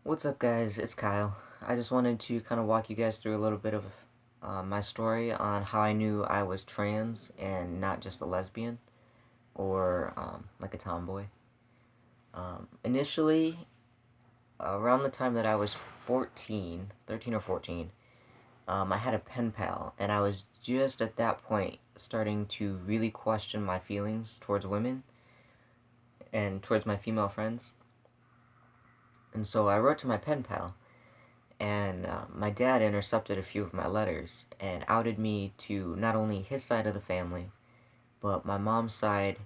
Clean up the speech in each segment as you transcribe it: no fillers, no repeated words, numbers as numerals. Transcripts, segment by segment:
What's up, guys? It's Kyle. I just wanted to kind of walk you guys through a little bit of my story on how I knew I was trans and not just a lesbian or like a tomboy. Initially, around the time that I was 14, 13 or 14, I had a pen pal, and I was just at that point starting to really question my feelings towards women and towards my female friends. And so I wrote to my pen pal, and my dad intercepted a few of my letters and outed me to not only his side of the family, but my mom's side,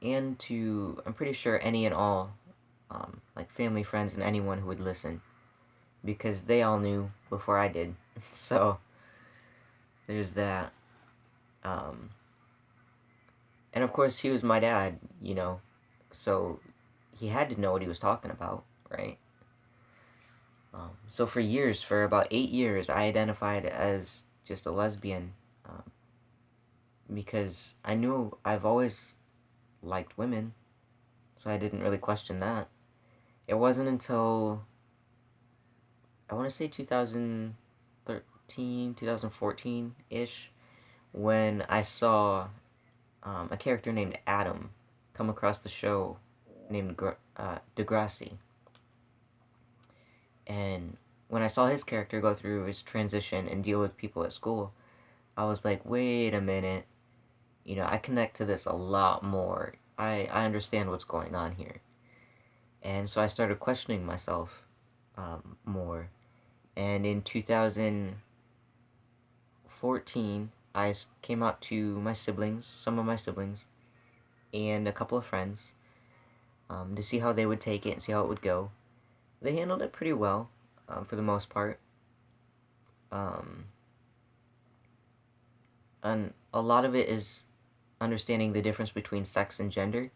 and to, I'm pretty sure, any and all, like family, friends, and anyone who would listen, because they all knew before I did. So, there's that. And of course, he was my dad, so he had to know what he was talking about, right? So for years, for about 8 years, I identified as just a lesbian, because I knew I've always liked women, so I didn't really question that. It wasn't until, I want to say 2013, 2014-ish, when I saw a character named Adam come across the show named Degrassi. And when I saw his character go through his transition and deal with people at school, I was like, wait a minute. I connect to this a lot more. I understand what's going on here. And so I started questioning myself more. And in 2014, I came out to my siblings, some of my siblings, and a couple of friends, to see how they would take it and see how it would go. They handled it pretty well, for the most part. And a lot of it is understanding the difference between sex and gender.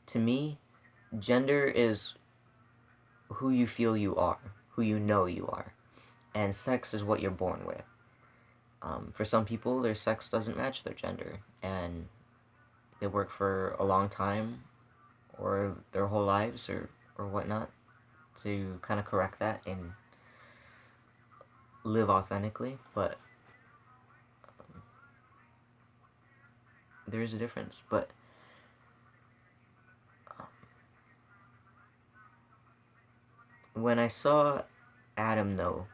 To me, gender is who you feel you are, who you know you are, and sex is what you're born with. For some people, their sex doesn't match their gender, and they work for a long time, or their whole lives, or whatnot, to kind of correct that and live authentically, but there is a difference. But when I saw Adam, though,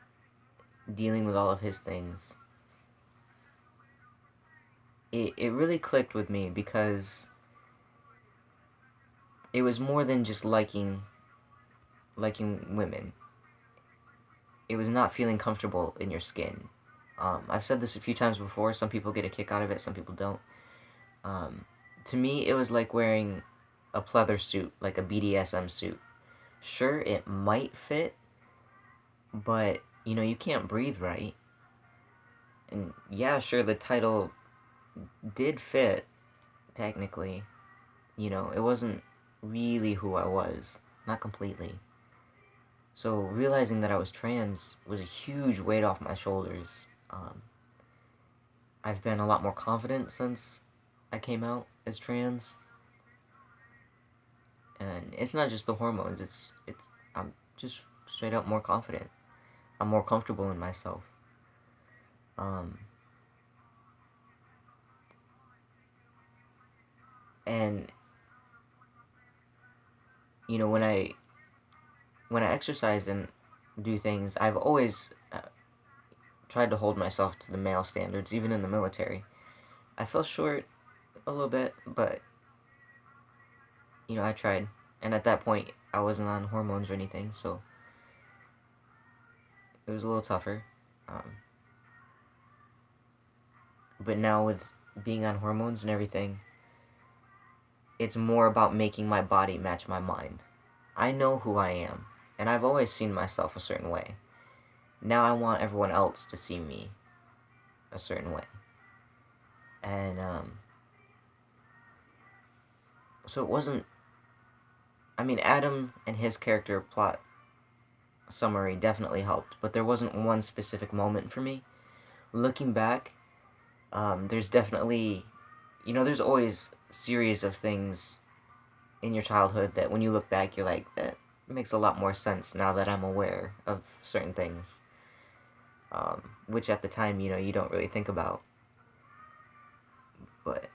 dealing with all of his things, it really clicked with me, because it was more than just liking women. It was not feeling comfortable in your skin. I've said this a few times before. Some people get a kick out of it, some people don't. To me, it was like wearing a pleather suit, like a BDSM suit. Sure, it might fit, but, you can't breathe right. And yeah, sure, the title did fit, technically. It wasn't really who I was. Not completely. So realizing that I was trans was a huge weight off my shoulders. I've been a lot more confident since I came out as trans. And it's not just the hormones, it's I'm just straight up more confident. I'm more comfortable in myself. And when I exercise and do things, I've always tried to hold myself to the male standards, even in the military. I fell short a little bit, but I tried. And at that point, I wasn't on hormones or anything, so it was a little tougher. But now, with being on hormones and everything, it's more about making my body match my mind. I know who I am, and I've always seen myself a certain way. Now I want everyone else to see me a certain way. And, so it wasn't, Adam and his character plot summary definitely helped, but there wasn't one specific moment for me. Looking back, there's definitely, there's always series of things in your childhood that when you look back, you're like, makes a lot more sense now that I'm aware of certain things, which at the time, you don't really think about. But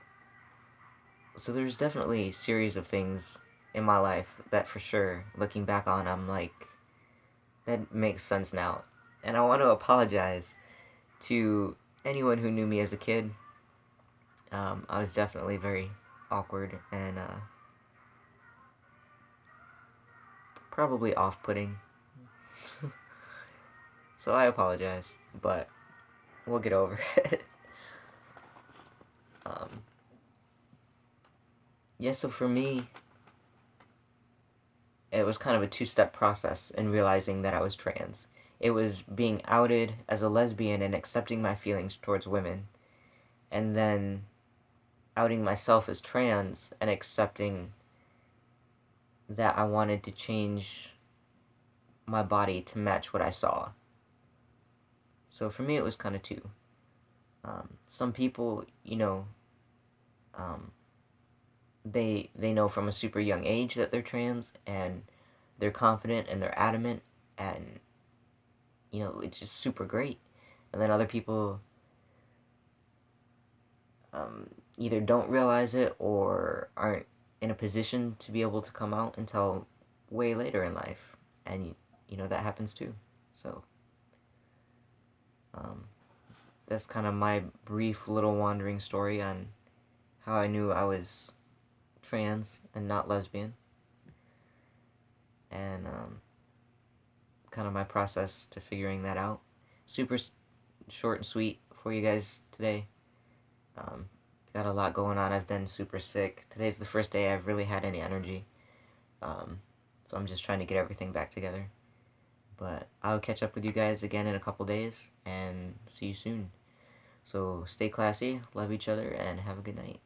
so there's definitely a series of things in my life that for sure, looking back on, I'm like, that makes sense now. And I want to apologize to anyone who knew me as a kid. I was definitely very awkward and probably off-putting. So I apologize, but we'll get over it. Yeah, so for me, it was kind of a two-step process in realizing that I was trans. It was being outed as a lesbian and accepting my feelings towards women, and then outing myself as trans and accepting that I wanted to change my body to match what I saw. So for me, it was kind of two. Some people, they know from a super young age that they're trans, and they're confident and they're adamant, and it's just super great. And then other people either don't realize it or aren't in a position to be able to come out until way later in life, and that happens too. So that's kind of my brief little wandering story on how I knew I was trans and not lesbian, and kind of my process to figuring that out. Super short and sweet for you guys today. Got a lot going on. I've been super sick. Today's the first day I've really had any energy. So I'm just trying to get everything back together. But I'll catch up with you guys again in a couple days, and see you soon. So stay classy, love each other, and have a good night.